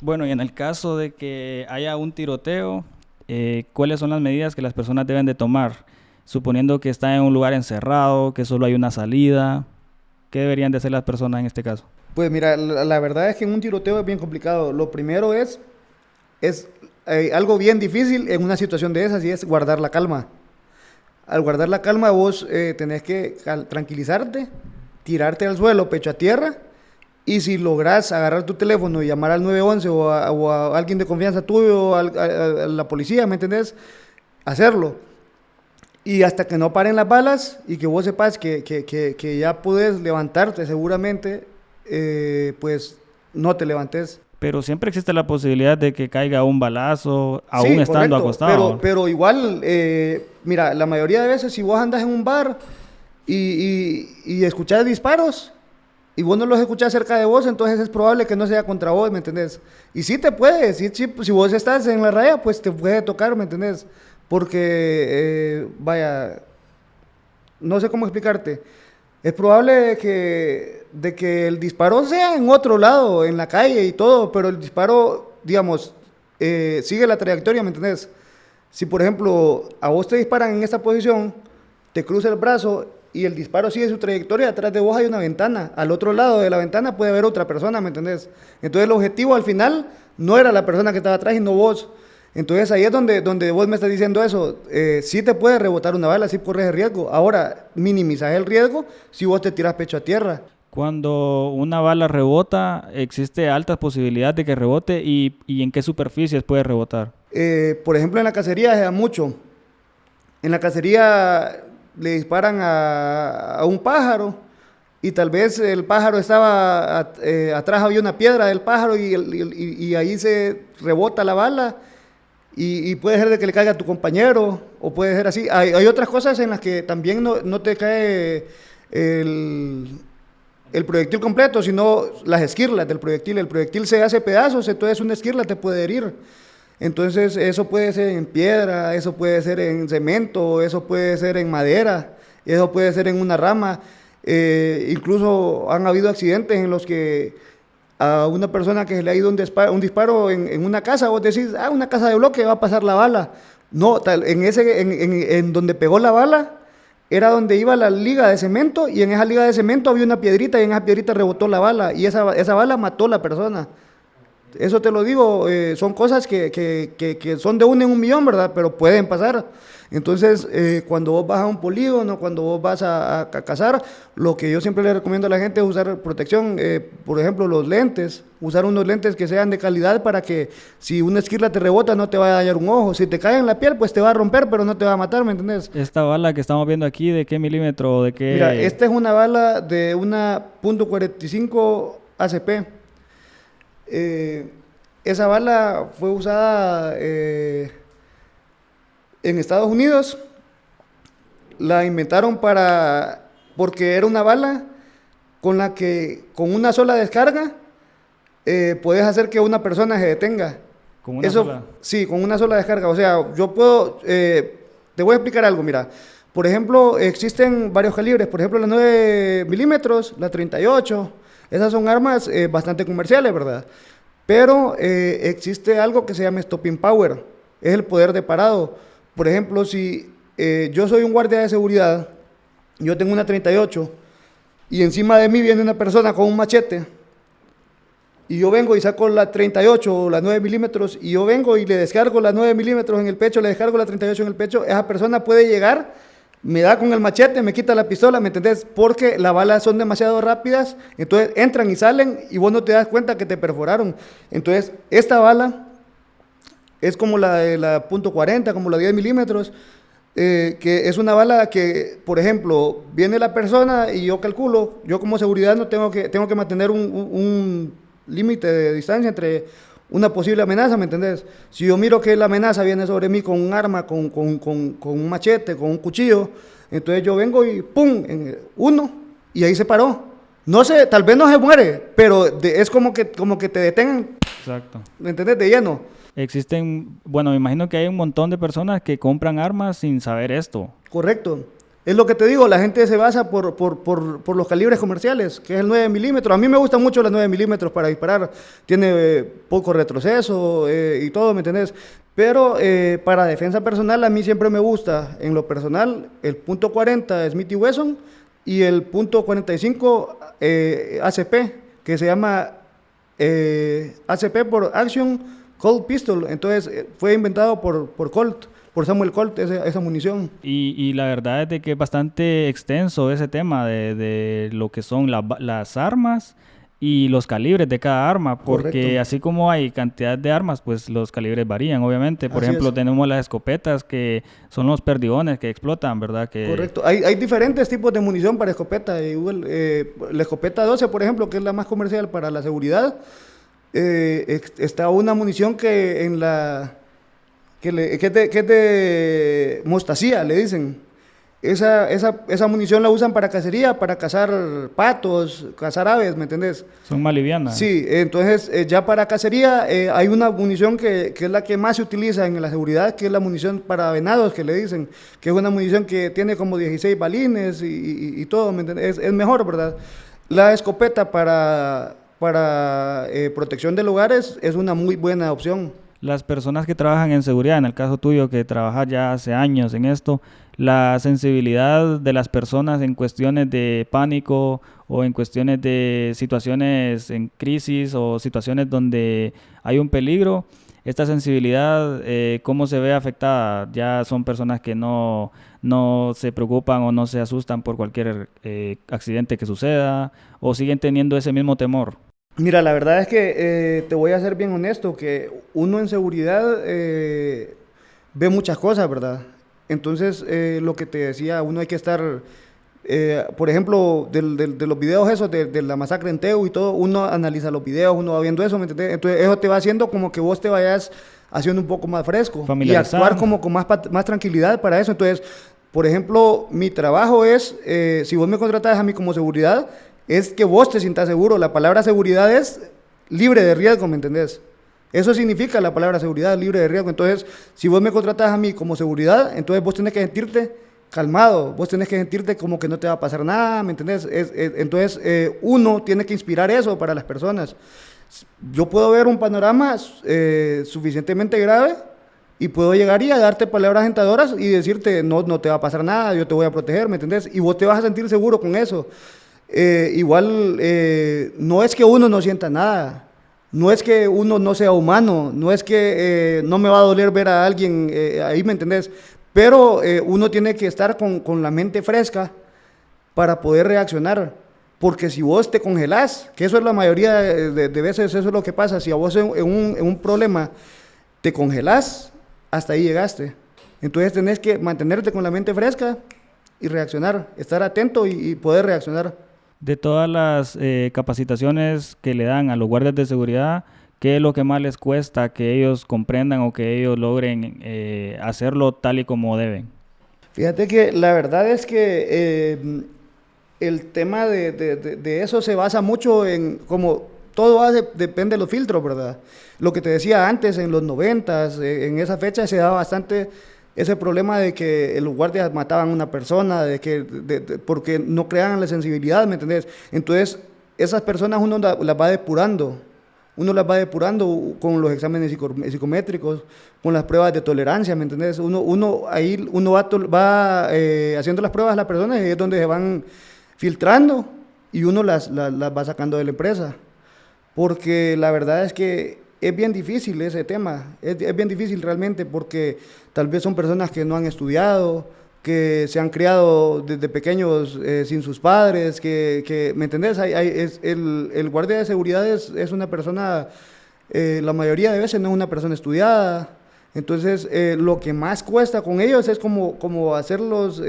Bueno, y en el caso de que haya un tiroteo, ¿cuáles son las medidas que las personas deben de tomar? Suponiendo que está en un lugar encerrado, que solo hay una salida, ¿qué deberían de hacer las personas en este caso? Pues mira, la verdad es que en un tiroteo es bien complicado. Lo primero es algo bien difícil en una situación de esas y es guardar la calma. Al guardar la calma vos tenés que tranquilizarte, tirarte al suelo, pecho a tierra, y si lográs agarrar tu teléfono y llamar al 911 o a alguien de confianza tuyo, a la policía, ¿me entendés? Hacerlo. Y hasta que no paren las balas y que vos sepas que ya puedes levantarte seguramente, pues no te levantes. Pero siempre existe la posibilidad de que caiga un balazo, aún Sí, estando correcto, pero, acostado. pero igual, mira, la mayoría de veces si vos andas en un bar y escuchás disparos y vos no los escuchás cerca de vos, entonces es probable que no sea contra vos, ¿me entendés? Y sí te puede, sí, pues, si vos estás en la raya, pues te puede tocar, ¿me entendés? Porque, vaya, no sé cómo explicarte. Es probable de que el disparo sea en otro lado, en la calle y todo, pero el disparo, digamos, sigue la trayectoria, ¿me entendés? Si, por ejemplo, a vos te disparan en esta posición, te cruza el brazo y el disparo sigue su trayectoria, atrás de vos hay una ventana. Al otro lado de la ventana puede haber otra persona, ¿me entendés? Entonces el objetivo al final no era la persona que estaba atrás, sino vos. Entonces ahí es donde vos me estás diciendo eso. Sí te puede rebotar una bala, sí corres el riesgo. Ahora, minimizas el riesgo si vos te tiras pecho a tierra. Cuando una bala rebota, existe altas posibilidades de que rebote y en qué superficies puede rebotar. Por ejemplo, en la cacería se da mucho. En la cacería le disparan a un pájaro y tal vez el pájaro estaba, atrás había una piedra del pájaro y ahí se rebota la bala y puede ser de que le caiga a tu compañero o puede ser así. Hay otras cosas en las que también no te cae el, el proyectil completo, sino las esquirlas del proyectil. El proyectil se hace pedazos, entonces una esquirla te puede herir. Entonces eso puede ser en piedra, eso puede ser en cemento, eso puede ser en madera, eso puede ser en una rama. Incluso han habido accidentes en los que a una persona que se le ha ido un disparo en una casa, vos decís, una casa de bloque, va a pasar la bala. No, en donde pegó la bala era donde iba la liga de cemento y en esa liga de cemento había una piedrita y en esa piedrita rebotó la bala y esa bala mató a la persona. Eso te lo digo, son cosas que son de uno en un millón, ¿verdad? Pero pueden pasar. Entonces, cuando vos vas a un polígono, cuando vos vas a cazar, lo que yo siempre le recomiendo a la gente es usar protección, por ejemplo, los lentes, usar unos lentes que sean de calidad para que si una esquirla te rebota no te vaya a dañar un ojo. Si te cae en la piel, pues te va a romper, pero no te va a matar, ¿me entendés? Esta bala que estamos viendo aquí, ¿de qué milímetro o de Mira, qué? esta es una bala de una .45 ACP. Eh, Esa bala fue usada en Estados Unidos. La inventaron porque era una bala con la que con una sola descarga puedes hacer que una persona se detenga. Con una Eso, sola. sí, con una sola descarga. O sea, yo puedo, te voy a explicar algo, mira. Por ejemplo, existen varios calibres. Por ejemplo, la 9 milímetros, la 38. Esas son armas bastante comerciales, ¿verdad? Pero existe algo que se llama stopping power. Es el poder de parado. Por ejemplo, si yo soy un guardia de seguridad, yo tengo una 38 y encima de mí viene una persona con un machete y yo vengo y saco la 38 o la 9 milímetros y yo vengo y le descargo la 9 milímetros en el pecho, le descargo la 38 en el pecho, esa persona puede llegar, me da con el machete, me quita la pistola, ¿me entendés? Porque las balas son demasiado rápidas, entonces entran y salen y vos no te das cuenta que te perforaron. Entonces, esta bala es como la de la .40, como la 10 milímetros, que es una bala que, por ejemplo, viene la persona y yo calculo, yo como seguridad no tengo que mantener un límite de distancia entre una posible amenaza, ¿me entendés? Si yo miro que la amenaza viene sobre mí con un arma, con un machete, con un cuchillo, entonces yo vengo y ¡pum! Uno, y ahí se paró. No sé, tal vez no se muere, pero es como que te detengan, Exacto. ¿me entendés? De lleno. Existen, bueno, me imagino que hay un montón de personas que compran armas sin saber esto. Correcto. Es lo que te digo, la gente se basa por los calibres comerciales, que es el 9 milímetros. A mí me gustan mucho los 9 milímetros para disparar. Tiene poco retroceso y todo, ¿me entendés? Pero para defensa personal, a mí siempre me gusta, en lo personal, el .40 Smith y Wesson y el .45 ACP, que se llama ACP por Action Colt Pistol. Entonces fue inventado por Colt. Por Samuel Colt, esa munición. Y la verdad es de que es bastante extenso ese tema de lo que son las armas y los calibres de cada arma, porque Correcto. así como hay cantidad de armas, pues los calibres varían, obviamente. Por Así ejemplo, es. tenemos las escopetas que son los perdigones que explotan, ¿verdad? Correcto. Hay diferentes tipos de munición para escopeta. La escopeta 12, por ejemplo, que es la más comercial para la seguridad, está una munición que en la que es de mostacía, le dicen. Esa munición la usan para cacería, para cazar patos, cazar aves, ¿me entendés? son más livianas. Sí, entonces ya para cacería hay una munición que es la que más se utiliza en la seguridad, que es la munición para venados, que le dicen, que es una munición que tiene como 16 balines y todo, ¿me entendés? Es mejor, ¿verdad? La escopeta para protección de lugares es una muy buena opción. Las personas que trabajan en seguridad, en el caso tuyo que trabajas ya hace años en esto, la sensibilidad de las personas en cuestiones de pánico o en cuestiones de situaciones en crisis o situaciones donde hay un peligro, esta sensibilidad, ¿cómo se ve afectada? Ya son personas que no se preocupan o no se asustan por cualquier accidente que suceda o siguen teniendo ese mismo temor. Mira, la verdad es que te voy a ser bien honesto, que uno en seguridad ve muchas cosas, ¿verdad? Entonces, lo que te decía, uno hay que estar, por ejemplo, de los videos esos, de la masacre en Teu y todo, uno analiza los videos, uno va viendo eso, ¿me entiendes? Entonces, eso te va haciendo como que vos te vayas haciendo un poco más fresco y actuar como con más tranquilidad para eso. Entonces, por ejemplo, mi trabajo es, si vos me contratás a mí como seguridad, es que vos te sientas seguro. La palabra seguridad es libre de riesgo, ¿me entendés? Eso significa la palabra seguridad, libre de riesgo. Entonces, si vos me contratás a mí como seguridad, entonces vos tenés que sentirte calmado, vos tenés que sentirte como que no te va a pasar nada, ¿me entendés? Entonces, uno tiene que inspirar eso para las personas. Yo puedo ver un panorama suficientemente grave y puedo llegar y a darte palabras alentadoras y decirte, no te va a pasar nada, yo te voy a proteger, ¿me entendés? Y vos te vas a sentir seguro con eso. Igual, no es que uno no sienta nada, no es que uno no sea humano, no es que no me va a doler ver a alguien ahí, ¿me entendés? Pero uno tiene que estar con la mente fresca para poder reaccionar, porque si vos te congelás, que eso es la mayoría de veces, eso es lo que pasa, si a vos en un problema te congelás, hasta ahí llegaste. Entonces tenés que mantenerte con la mente fresca y reaccionar, estar atento y poder reaccionar. De todas las capacitaciones que le dan a los guardias de seguridad, ¿qué es lo que más les cuesta que ellos comprendan o que ellos logren hacerlo tal y como deben? Fíjate que la verdad es que el tema de eso se basa mucho en, como todo depende de los filtros, ¿verdad? Lo que te decía antes, en los 90s, en esa fecha se daba bastante ese problema de que los guardias mataban a una persona, porque no creaban la sensibilidad, ¿me entendés? Entonces, esas personas las va depurando. Uno las va depurando con los exámenes psicométricos, con las pruebas de tolerancia, ¿me entendés? Uno va haciendo las pruebas a las personas y es donde se van filtrando y uno las va sacando de la empresa. Porque la verdad es que es bien difícil ese tema, es bien difícil realmente porque tal vez son personas que no han estudiado, que se han criado desde pequeños sin sus padres, ¿me entendés? El guardia de seguridad es una persona, la mayoría de veces no es una persona estudiada, entonces lo que más cuesta con ellos es como hacerlos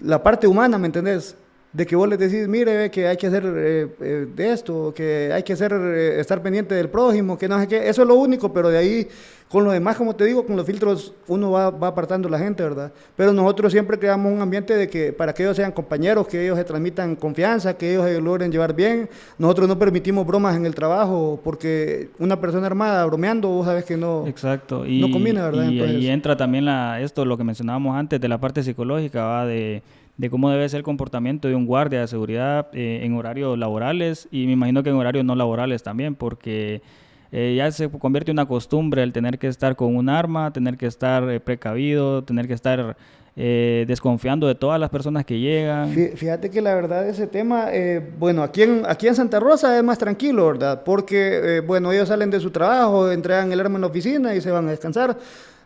la parte humana, ¿me entendés? de que vos les decís, mire, ve que hay que hacer de esto, que hay que hacer, estar pendiente del prójimo, que no sé qué, eso es lo único, pero de ahí, con lo demás, como te digo, con los filtros uno va apartando a la gente, ¿verdad? Pero nosotros siempre creamos un ambiente de que para que ellos sean compañeros, que ellos se transmitan confianza, que ellos se logren llevar bien. Nosotros no permitimos bromas en el trabajo, porque una persona armada bromeando, vos sabes que no, Exacto. no combina, ¿verdad? Y Entonces, ahí entra también esto, lo que mencionábamos antes, de la parte psicológica, ¿va? De cómo debe ser el comportamiento de un guardia de seguridad en horarios laborales y me imagino que en horarios no laborales también, porque ya se convierte en una costumbre el tener que estar con un arma, tener que estar precavido, tener que estar desconfiando de todas las personas que llegan. Fíjate que la verdad ese tema, bueno, aquí en Santa Rosa es más tranquilo, ¿verdad? Porque, bueno, ellos salen de su trabajo, entregan el arma en la oficina y se van a descansar.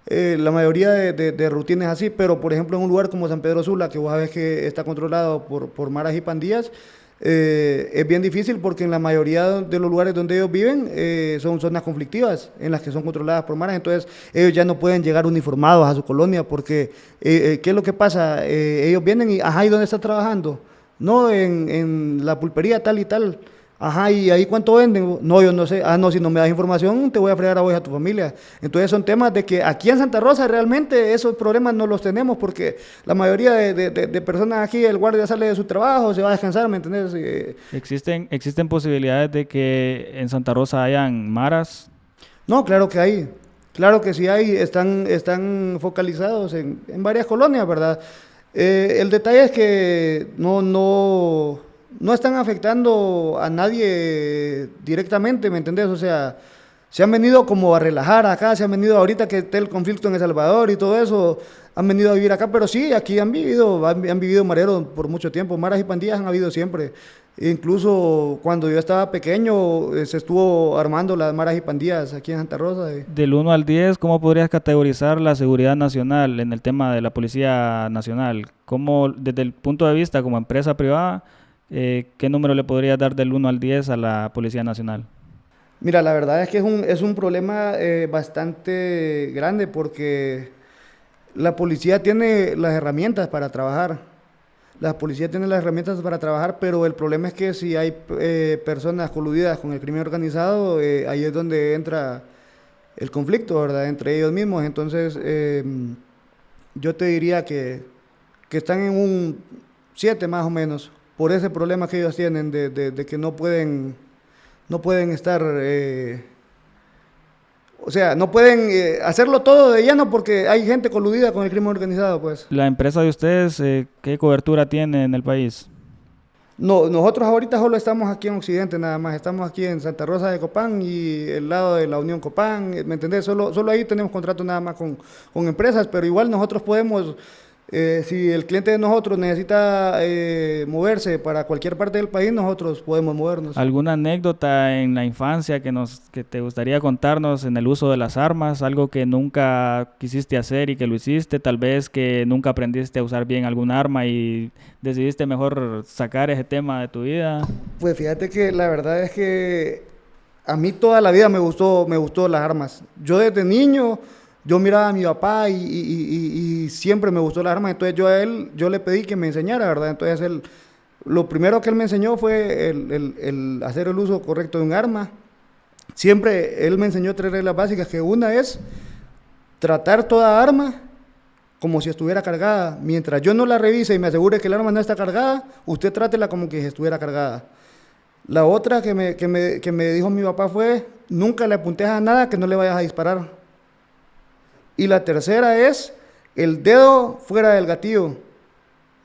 La mayoría de rutinas así, pero por ejemplo en un lugar como San Pedro Sula, que vos sabés que está controlado por maras y pandillas, es bien difícil porque en la mayoría de los lugares donde ellos viven son zonas conflictivas, en las que son controladas por maras, entonces ellos ya no pueden llegar uniformados a su colonia porque, ¿qué es lo que pasa? Ellos vienen y, ajá, ¿y dónde está trabajando? No, en la pulpería tal y tal. Ajá, ¿y ahí cuánto venden? No, yo no sé. Ah, no, si no me das información, te voy a fregar a vos y a tu familia. Entonces son temas de que aquí en Santa Rosa realmente esos problemas no los tenemos porque la mayoría de personas aquí, el guardia sale de su trabajo, se va a descansar, ¿me entendés? ¿Existen posibilidades de que en Santa Rosa hayan maras? No, claro que hay. Claro que sí hay. Están focalizados en varias colonias, ¿verdad? El detalle es que no están afectando a nadie directamente, ¿me entendés? O sea, se han venido como a relajar acá, se han venido ahorita que está el conflicto en El Salvador y todo eso, han venido a vivir acá, pero sí, aquí han vivido mareros por mucho tiempo, maras y pandillas han habido siempre. Incluso cuando yo estaba pequeño se estuvo armando las maras y pandillas aquí en Santa Rosa. Del 1 al 10, ¿cómo podrías categorizar la seguridad nacional en el tema de la Policía Nacional? ¿Cómo, desde el punto de vista como empresa privada, qué número le podrías dar del 1 al 10 a la Policía Nacional? Mira, la verdad es que es un problema bastante grande porque la policía tiene las herramientas para trabajar. La policía tiene las herramientas para trabajar, pero el problema es que si hay personas coludidas con el crimen organizado, ahí es donde entra el conflicto, ¿verdad? Entre ellos mismos. Entonces, yo te diría que están en un 7 más o menos, por ese problema que ellos tienen de que no pueden estar, o sea, no pueden hacerlo todo de lleno porque hay gente coludida con el crimen organizado, pues. ¿La empresa de ustedes qué cobertura tiene en el país? No, nosotros ahorita solo estamos aquí en Occidente nada más, estamos aquí en Santa Rosa de Copán y el lado de la Unión Copán, ¿me entendés? Solo ahí tenemos contrato nada más con empresas, pero igual nosotros podemos, si el cliente de nosotros necesita moverse para cualquier parte del país, nosotros podemos movernos. ¿Alguna anécdota en la infancia que te gustaría contarnos en el uso de las armas? ¿Algo que nunca quisiste hacer y que lo hiciste? Tal vez que nunca aprendiste a usar bien algún arma y decidiste mejor sacar ese tema de tu vida. Pues fíjate que la verdad es que a mí toda la vida me gustó las armas. Yo desde niño, yo miraba a mi papá y siempre me gustó las armas, entonces yo le pedí que me enseñara, ¿verdad? Entonces lo primero que él me enseñó fue el hacer el uso correcto de un arma. Siempre él me enseñó 3 reglas básicas, que una es tratar toda arma como si estuviera cargada. Mientras yo no la revise y me asegure que el arma no está cargada, usted trátela como que estuviera cargada. La otra que me dijo mi papá fue, nunca le apuntes a nada que no le vayas a disparar. Y la tercera es el dedo fuera del gatillo.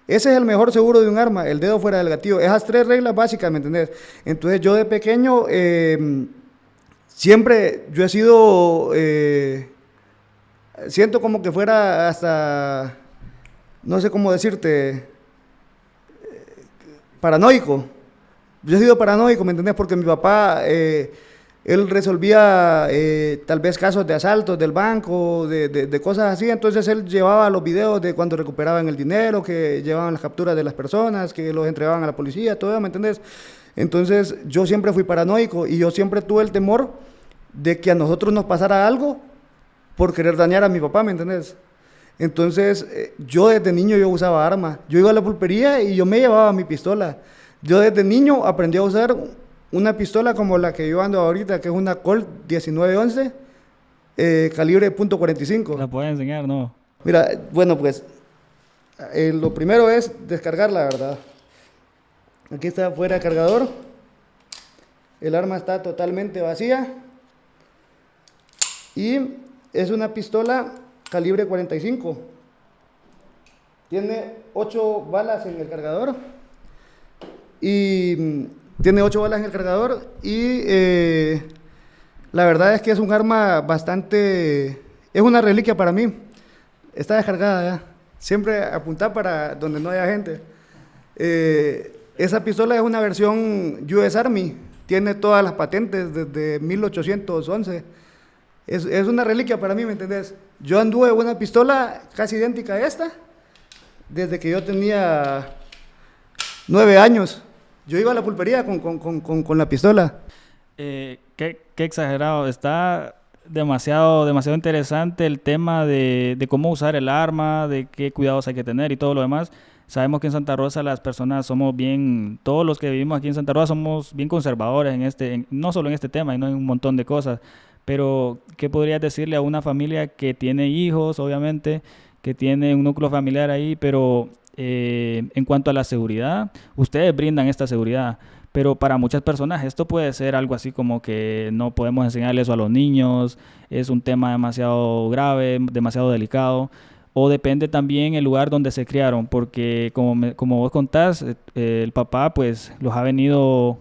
Ese es el mejor seguro de un arma, el dedo fuera del gatillo. Esas 3 reglas básicas, ¿me entendés? Entonces yo de pequeño siempre yo he sido, siento como que fuera hasta, no sé cómo decirte, paranoico. Yo he sido paranoico, ¿me entendés? Porque mi papá, él resolvía tal vez casos de asaltos del banco, de cosas así, entonces él llevaba los videos de cuando recuperaban el dinero, que llevaban las capturas de las personas, que los entregaban a la policía, todo eso, ¿me entendés? Entonces yo siempre fui paranoico y yo siempre tuve el temor de que a nosotros nos pasara algo por querer dañar a mi papá, ¿me entendés? Entonces, yo desde niño yo usaba armas. Yo iba a la pulpería y yo me llevaba mi pistola. Yo desde niño aprendí a usar una pistola como la que yo ando ahorita, que es una Colt 1911, calibre .45. ¿La puedes enseñar? No. Mira, bueno, pues lo primero es descargarla, ¿verdad? Aquí está fuera el cargador. El arma está totalmente vacía. Y es una pistola calibre 45. Tiene 8 balas en el cargador. Y tiene 8 balas en el cargador. Y la verdad es que es un arma bastante... Es una reliquia para mí. Está descargada ya. Siempre apuntar para donde no haya gente. Esa pistola es una versión US Army. Tiene todas las patentes desde 1811. Es una reliquia para mí, ¿me entendés? Yo anduve una pistola casi idéntica a esta desde que yo tenía 9 años. Yo iba a la pulpería con la pistola. Qué exagerado. Está demasiado interesante el tema de cómo usar el arma, de qué cuidados hay que tener y todo lo demás. Sabemos que en Santa Rosa las personas somos bien, todos los que vivimos aquí en Santa Rosa somos bien conservadores no solo en este tema, sino en un montón de cosas. Pero, ¿qué podrías decirle a una familia que tiene hijos, obviamente, que tiene un núcleo familiar ahí, pero en cuanto a la seguridad, ustedes brindan esta seguridad, pero para muchas personas esto puede ser algo así como que no podemos enseñarle eso a los niños, es un tema demasiado grave, demasiado delicado, o depende también el lugar donde se criaron, porque como vos contás, el papá pues los ha venido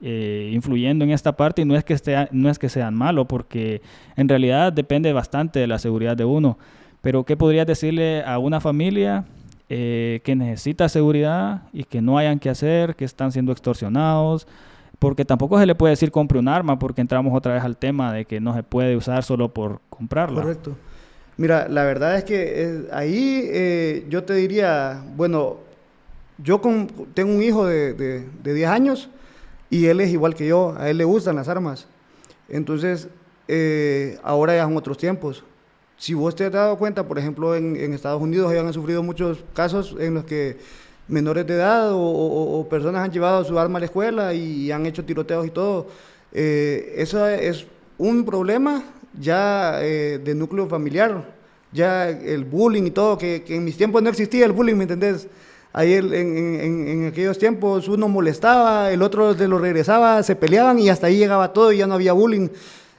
influyendo en esta parte y no es que sean malos, porque en realidad depende bastante de la seguridad de uno. Pero ¿qué podrías decirle a una familia que necesita seguridad y que no hayan que hacer, que están siendo extorsionados? Porque tampoco se le puede decir compre un arma, porque entramos otra vez al tema de que no se puede usar solo por comprarla. Correcto. Mira, la verdad es que ahí yo te diría, bueno, yo tengo un hijo de 10 años y él es igual que yo, a él le gustan las armas. Entonces, ahora ya son otros tiempos. Si vos te has dado cuenta, por ejemplo, en Estados Unidos ya han sufrido muchos casos en los que menores de edad o personas han llevado su arma a la escuela y han hecho tiroteos y todo. Eso es un problema ya de núcleo familiar, ya el bullying y todo, que en mis tiempos no existía el bullying, ¿me entendés? Ahí en aquellos tiempos uno molestaba, el otro se lo regresaba, se peleaban y hasta ahí llegaba todo y ya no había bullying.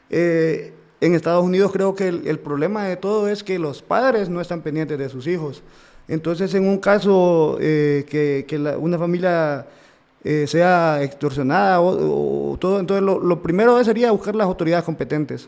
En Estados Unidos creo que el problema de todo es que los padres no están pendientes de sus hijos. Entonces, en un caso una familia sea extorsionada o todo, entonces lo primero sería buscar las autoridades competentes.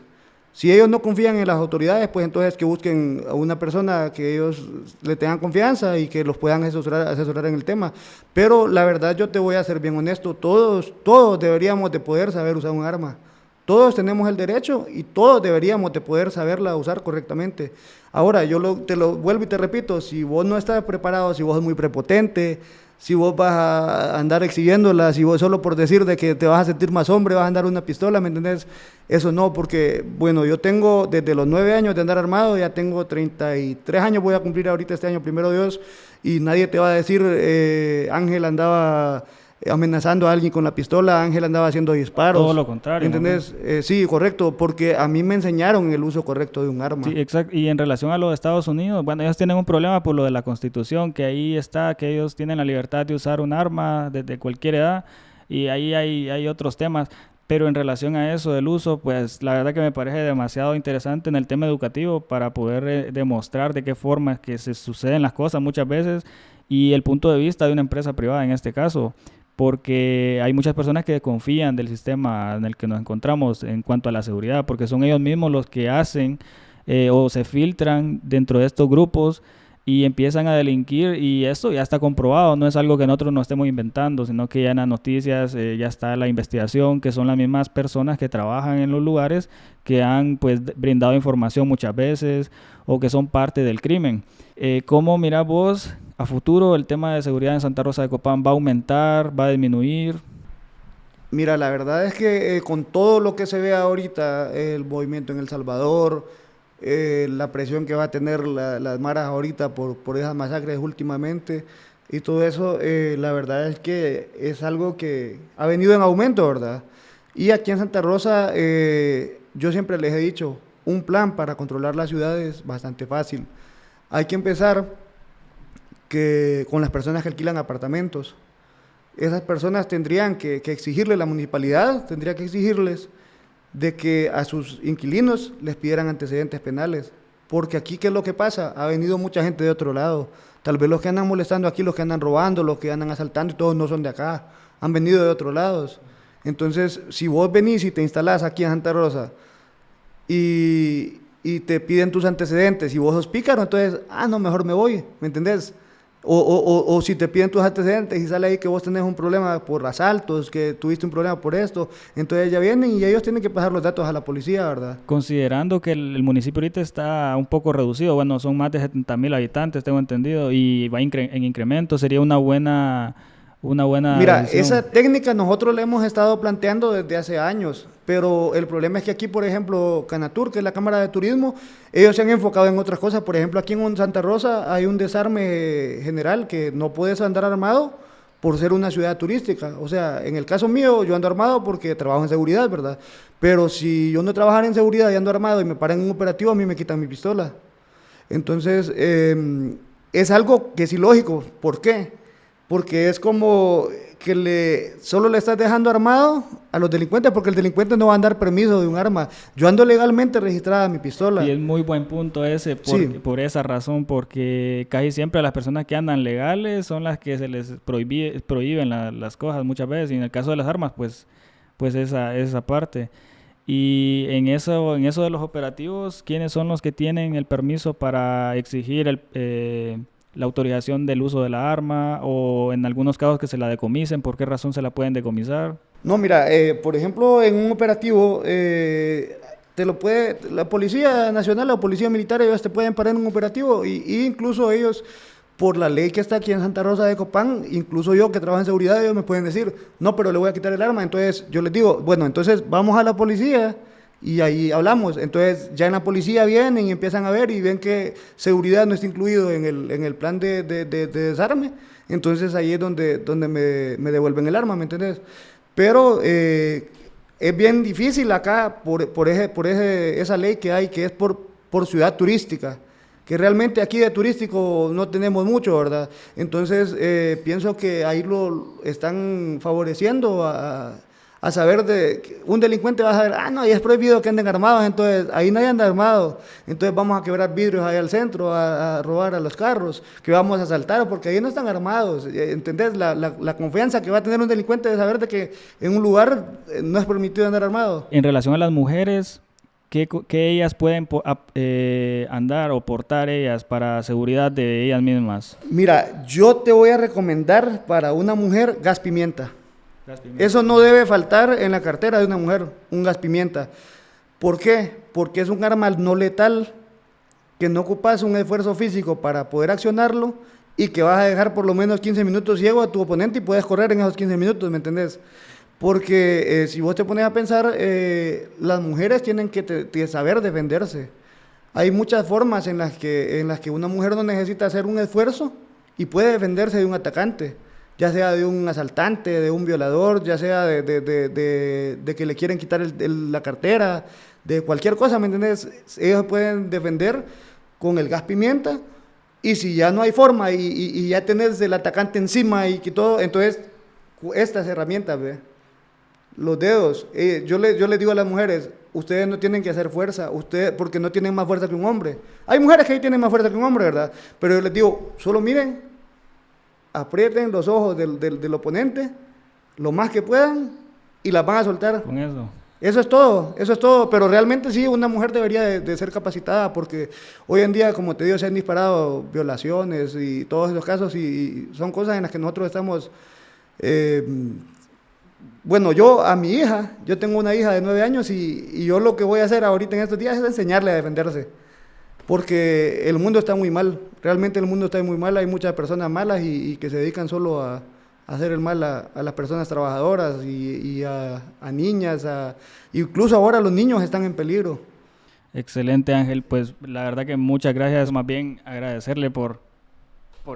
Si ellos no confían en las autoridades, pues entonces que busquen a una persona que ellos le tengan confianza y que los puedan asesorar en el tema. Pero la verdad, yo te voy a ser bien honesto, todos deberíamos de poder saber usar un arma. Todos tenemos el derecho y todos deberíamos de poder saberla usar correctamente. Ahora, te lo vuelvo y te repito, si vos no estás preparado, si vos sos muy prepotente, si vos vas a andar exhibiéndola, si vos solo por decir de que te vas a sentir más hombre, vas a andar una pistola, ¿me entendés? Eso no, porque, bueno, yo tengo desde los 9 años de andar armado, ya tengo 33 años, voy a cumplir ahorita este año, primero Dios, y nadie te va a decir, Ángel andaba amenazando a alguien con la pistola, Ángel andaba haciendo disparos. Todo lo contrario. ¿Entendés? Sí, correcto, porque a mí me enseñaron el uso correcto de un arma. Sí, exacto. Y en relación a los Estados Unidos, bueno, ellos tienen un problema por lo de la Constitución, que ahí está, que ellos tienen la libertad de usar un arma desde cualquier edad, y ahí hay otros temas. Pero en relación a eso del uso, pues la verdad que me parece demasiado interesante en el tema educativo para poder demostrar de qué forma es que se suceden las cosas muchas veces y el punto de vista de una empresa privada en este caso. Porque hay muchas personas que desconfían del sistema en el que nos encontramos en cuanto a la seguridad, porque son ellos mismos los que hacen o se filtran dentro de estos grupos y empiezan a delinquir, y esto ya está comprobado, no es algo que nosotros no estemos inventando, sino que ya en las noticias ya está la investigación, que son las mismas personas que trabajan en los lugares que han pues brindado información muchas veces o que son parte del crimen. ¿Cómo mirás vos a futuro el tema de seguridad en Santa Rosa de Copán? ¿Va a aumentar? ¿Va a disminuir? Mira, la verdad es que con todo lo que se ve ahorita, el movimiento en El Salvador, la presión que va a tener las maras ahorita por esas masacres últimamente y todo eso, la verdad es que es algo que ha venido en aumento, ¿verdad? Y aquí en Santa Rosa, yo siempre les he dicho, un plan para controlar la ciudad es bastante fácil. Hay que empezar con las personas que alquilan apartamentos. Esas personas tendrían que exigirle, la municipalidad tendría que exigirles de que a sus inquilinos les pidieran antecedentes penales. Porque aquí, ¿qué es lo que pasa? Ha venido mucha gente de otro lado. Tal vez los que andan molestando aquí, los que andan robando, los que andan asaltando, y todos no son de acá. Han venido de otros lados. Entonces, si vos venís y te instalás aquí en Santa Rosa y te piden tus antecedentes y vos sos pícaro, entonces, no, mejor me voy, ¿me entendés? O si te piden tus antecedentes y sale ahí que vos tenés un problema por asaltos, que tuviste un problema por esto, entonces ya vienen y ellos tienen que pasar los datos a la policía, ¿verdad? Considerando que el municipio ahorita está un poco reducido, bueno, son más de 70,000 habitantes, tengo entendido, y va en incremento, sería una buena Mira, decisión. esa técnica nosotros la hemos estado planteando desde hace años, pero el problema es que aquí, por ejemplo, Canatur, que es la Cámara de Turismo, ellos se han enfocado en otras cosas. Por ejemplo, aquí en Santa Rosa hay un desarme general que no puedes andar armado por ser una ciudad turística. O sea, en el caso mío, yo ando armado porque trabajo en seguridad, ¿verdad? Pero si yo no trabajara en seguridad y ando armado y me paran en un operativo, a mí me quitan mi pistola. Entonces, es algo que es ilógico. ¿Por qué? Porque es como que solo le estás dejando armado a los delincuentes, porque el delincuente no va a dar permiso de un arma. Yo ando legalmente registrada mi pistola. Y es muy buen punto ese, por esa razón, porque casi siempre las personas que andan legales son las que se les prohíben las cosas muchas veces, y en el caso de las armas, pues esa parte. Y en eso de los operativos, ¿quiénes son los que tienen el permiso para exigir la autorización del uso de la arma, o en algunos casos que se la decomisen? ¿Por qué razón se la pueden decomisar? No, mira, por ejemplo, en un operativo, la Policía Nacional o Policía Militar, ellos te pueden parar en un operativo, y incluso ellos, por la ley que está aquí en Santa Rosa de Copán, incluso yo que trabajo en seguridad, ellos me pueden decir, no, pero le voy a quitar el arma. Entonces yo les digo, bueno, entonces vamos a la policía y ahí hablamos. Entonces ya en la policía vienen y empiezan a ver y ven que seguridad no está incluido en el plan de desarme. Entonces ahí es donde me devuelven el arma, ¿me entendés? Pero es bien difícil acá por esa ley que hay, que es por ciudad turística, que realmente aquí de turístico no tenemos mucho, ¿verdad? Entonces pienso que ahí lo están favoreciendo a saber de que un delincuente va a saber, no, y es prohibido que anden armados, entonces ahí nadie anda armado, entonces vamos a quebrar vidrios ahí al centro, a robar a los carros, que vamos a asaltar, porque ahí no están armados, ¿entendés? La confianza que va a tener un delincuente de saber de que en un lugar no es permitido andar armado. En relación a las mujeres, ¿qué ellas pueden andar o portar ellas para seguridad de ellas mismas? Mira, yo te voy a recomendar para una mujer gas pimienta. Eso no debe faltar en la cartera de una mujer, un gas pimienta. ¿Por qué? Porque es un arma no letal, que no ocupas un esfuerzo físico para poder accionarlo y que vas a dejar por lo menos 15 minutos ciego a tu oponente y puedes correr en esos 15 minutos, ¿me entendés? Porque si vos te pones a pensar, las mujeres tienen que saber defenderse. Hay muchas formas en las que una mujer no necesita hacer un esfuerzo y puede defenderse de un atacante, ya sea de un asaltante, de un violador, ya sea de que le quieren quitar la cartera, de cualquier cosa, ¿me entiendes? Ellos pueden defender con el gas pimienta, y si ya no hay forma y ya tenés el atacante encima y que todo, entonces estas herramientas, ¿ve? Los dedos, yo les digo a las mujeres, ustedes no tienen que hacer fuerza, porque no tienen más fuerza que un hombre. Hay mujeres que ahí tienen más fuerza que un hombre, ¿verdad? Pero yo les digo, solo miren, aprieten los ojos del oponente lo más que puedan y las van a soltar. Con eso. Eso es todo, pero realmente sí, una mujer debería de ser capacitada, porque hoy en día, como te digo, se han disparado violaciones y todos esos casos, y son cosas en las que nosotros estamos, bueno, yo tengo una hija de 9 años y yo lo que voy a hacer ahorita en estos días es enseñarle a defenderse. Porque el mundo está muy mal, realmente el mundo está muy mal, hay muchas personas malas y que se dedican solo a hacer el mal a las personas trabajadoras y a niñas, incluso ahora los niños están en peligro. Excelente, Ángel. Pues la verdad que muchas gracias. Más bien agradecerle por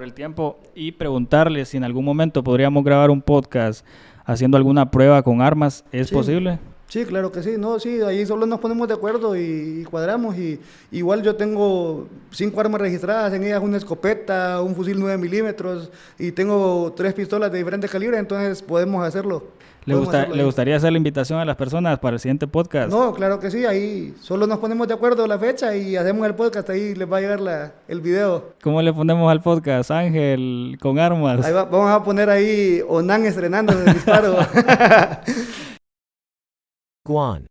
el tiempo y preguntarle si en algún momento podríamos grabar un podcast haciendo alguna prueba con armas. ¿Es Sí, posible? sí, claro que sí. No, sí, ahí solo nos ponemos de acuerdo y cuadramos. Y igual yo tengo 5 armas registradas, en ellas una escopeta, un fusil 9 milímetros y tengo 3 pistolas de diferentes calibres, entonces podemos hacerlo. Podemos hacerlo ¿Le ahí. gustaría hacer la invitación a las personas para el siguiente podcast? No, claro que sí, ahí solo nos ponemos de acuerdo la fecha y hacemos el podcast, ahí les va a llegar el video. ¿Cómo le ponemos al podcast? Ángel con armas. Vamos a poner ahí Onan estrenando el disparo. Guan.